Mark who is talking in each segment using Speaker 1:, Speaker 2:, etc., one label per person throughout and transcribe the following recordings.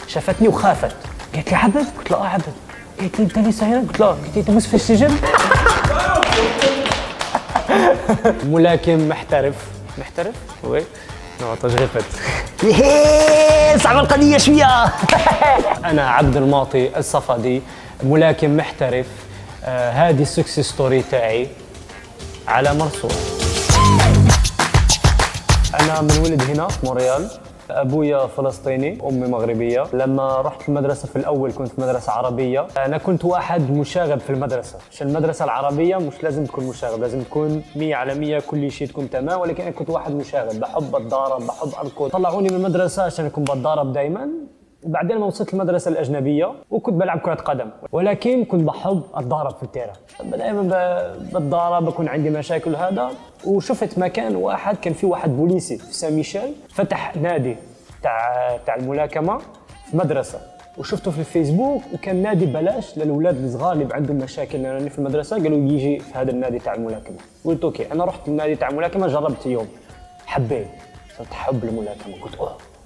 Speaker 1: شافتني وخافت، قالت لي عبد؟ قلت لها عبد. قالت لي انت لسه هنا؟ قلت لها قلت لي انت مش في السجن؟ ملاكم محترف. محترف؟ وي نعطش غفت. صعبة القضية شوية. أنا عبد الماطي الصفدي، ملاكم محترف. هذه السكسس ستوري تاعي على مرسول. أنا من ولد هنا في مونريال، أبويا فلسطيني، أمي مغربية. لما رحت المدرسة في الأول كنت في مدرسة عربية. أنا كنت واحد مشاغب في المدرسة، عشان المدرسة العربية مش لازم تكون مشاغب، لازم تكون 100% كل شيء تكون تمام، ولكن أنا كنت واحد مشاغب، بحب أتضارب، بحب أركض. طلعوني من المدرسة عشان أكون بتضارب دايماً. بعدين ما وصلت المدرسة الأجنبية وكنت بلعب كرة قدم، ولكن كنت بحب أتضارب في التيران. دائما بتضارب، بكون عندي مشاكل هذا. وشفت مكان واحد، كان في واحد بوليسي في سان ميشيل فتح نادي تاع الملاكمة في مدرسة، وشفته في الفيسبوك، وكان نادي بلاش للأولاد الصغار اللي عندهم مشاكل. لأنني في المدرسة قالوا يجي في هذا النادي تاع الملاكمة. قلت أوكي، أنا رحت النادي تاع الملاكمة، جربت يوم، حبيت، صرت أحب الملاكمة. قلت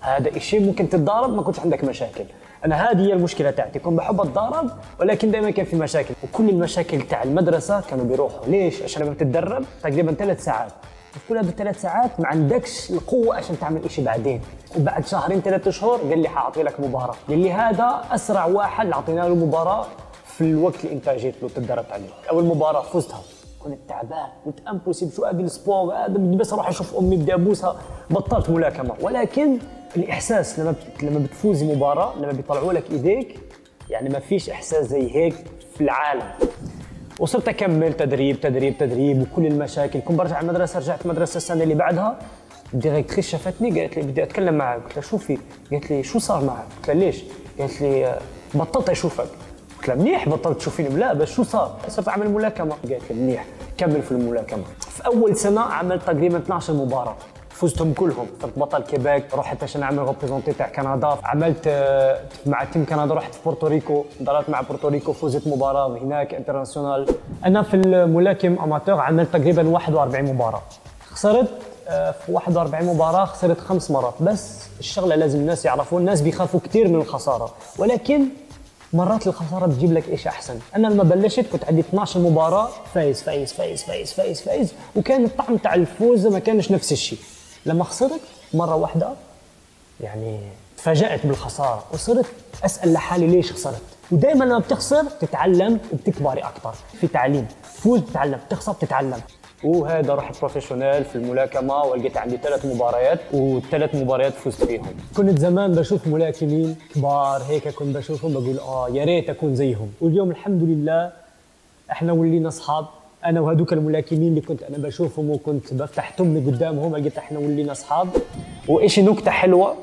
Speaker 1: هذا الشيء ممكن تتضارب ما كنتش عندك مشاكل. انا هذه هي المشكله تاعتي، كنت بحب اتضارب ولكن دائما كان في مشاكل، وكل المشاكل تاع المدرسه كانوا بيروحوا. ليش؟ عشان لما تتدرب تقريبا 3 ساعات، في كل هذه 3 ساعات ما عندكش القوه عشان تعمل شيء بعدين. وبعد شهرين 3 شهور قال لي حاعطي لك مباراه، قال لي هذا اسرع واحد اللي اعطينا له مباراه في الوقت اللي انت جيت له تدربت عليه. اول مباراه فزتها، كنت تعبان، قلت امبوسيبل، شو هذا السبور هذا، بدي بس اروح اشوف امي بدي ابوسها. بطلت ملاكمه، ولكن الاحساس لما بتفوزي مباراه، لما بيطلعوا لك ايديك، يعني ما فيش احساس زي هيك في العالم. وصرت اكمل تدريب تدريب تدريب، وكل المشاكل. كنت برجع المدرسه، رجعت المدرسه السنه اللي بعدها، الديريكتريس شافتني قالت لي بدي اتكلم معك. قلت لها شوفي؟ قالت لي شو صار معك؟ قلت لها ليش؟ قالت لي بطلت اشوفك. قلت لها منيح بطلت تشوفيني؟ لا بس شو صار؟ صرت اعمل ملاكمه. قالت لي منيح كمل في الملاكمه. في اول سنه عملت تقريبا 12 مباراه، فزتهم كلهم. صرت بطل كيبيك، رحت عشان اعمل ريبريزونتي تاع كندا، عملت مع تيم كندا، رحت في بورتوريكو، ضربت مع بورتوريكو، فزت مباراه هناك انترناسيونال. انا في الملاكم اماتور عملت تقريبا 41 مباراه، خسرت في 41 مباراه خسرت 5 مرات. بس الشغله لازم الناس يعرفوا، الناس بيخافوا كثير من الخساره، ولكن مرات الخساره بتجيب لك شيء احسن. انا لما بلشت كنت عندي 12 مباراه فايز فايز فايز فايز فايز فايز، وكان الطعم تاع الفوز ما كانش نفس الشيء. لما خسرت مره واحده يعني تفاجأت بالخساره، وصرت اسال لحالي ليش خسرت. ودائما لما بتخسر تتعلم وبتكبري اكثر. في تعليم، تفوز بتتعلم، تخسر بتتعلم. وهذا رحت بروفيشنال في الملاكمه، ولقيت عندي 3 مباريات، و3 مباريات فزت فيهم. كنت زمان بشوف ملاكمين كبار هيك، كنت بشوفهم بقول يا ريت اكون زيهم. واليوم الحمد لله احنا ولينا اصحاب، انا وهذوك الملاكمين اللي كنت انا بشوفهم وكنت بفتح تمي قدامهم، لقيت احنا ولينا اصحاب. وايش نكته حلوه،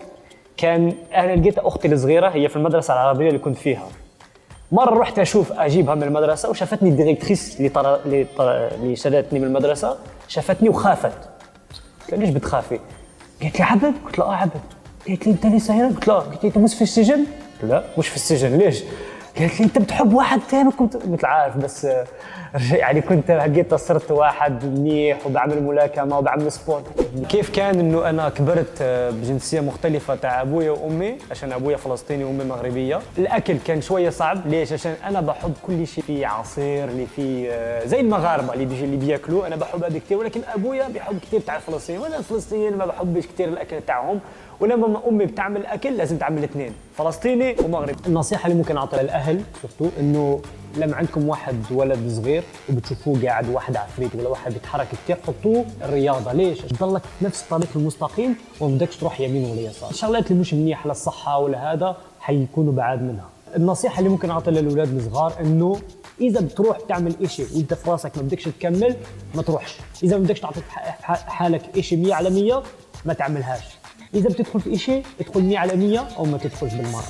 Speaker 1: كان انا لقيت اختي الصغيره هي في المدرسه العربيه اللي كنت فيها. مره رحت اجيبها من المدرسه، وشافتني الديريكتريس اللي شدتني من المدرسه، شافتني وخافت. قلت لها ليش بتخافي؟ قالت لي عبد؟ قلت لها عبد. قالت لي انت لسه هنا؟ قلت لها قلت لي انت مش في السجن؟ لا مش في السجن. ليش؟ قالت لي انت بتحب واحد ثاني. كنت مثل عارف، بس يعني كنت لقيت صرت واحد منيح وبعمل ملاكمه وبعمل سبورت. كيف كان انه انا كبرت بجنسيه مختلفه تاع ابويا وامي، عشان ابويا فلسطيني وامي مغربيه. الاكل كان شويه صعب. ليش؟ عشان انا بحب كل شيء فيه عصير، اللي فيه زي المغاربه اللي بياكلوا، انا بحب هذا كثير. ولكن ابويا بيحب كثير تاع الفلسطينيين، وانا الفلسطينيين ما بحبش كثير الاكل تاعهم. ولما امي بتعمل اكل لازم تعمل 2، فلسطيني ومغربي. النصيحه اللي ممكن اعطيها للاهل شفتوا، انه لما عندكم واحد ولد صغير وبتشوفوه قاعد واحد عفريت ولا واحد بيتحرك كثير، حطوه الرياضه. ليش؟ تضلك في نفس الطريق المستقيم وما بدكش تروح يمين ولا يسار. الشغلات اللي مش منيحه للصحه ولا هذا حيكونوا بعاد منها. النصيحه اللي ممكن اعطيها للاولاد الصغار، انه اذا بتروح تعمل شيء وانت في راسك ما بدكش تكمل، ما تروحش. اذا ما بدكش تعطي حالك شيء 100% ما تعملهاش. إذا بتدخل في شيء ادخل 100% أو ما تدخلش بالمرة.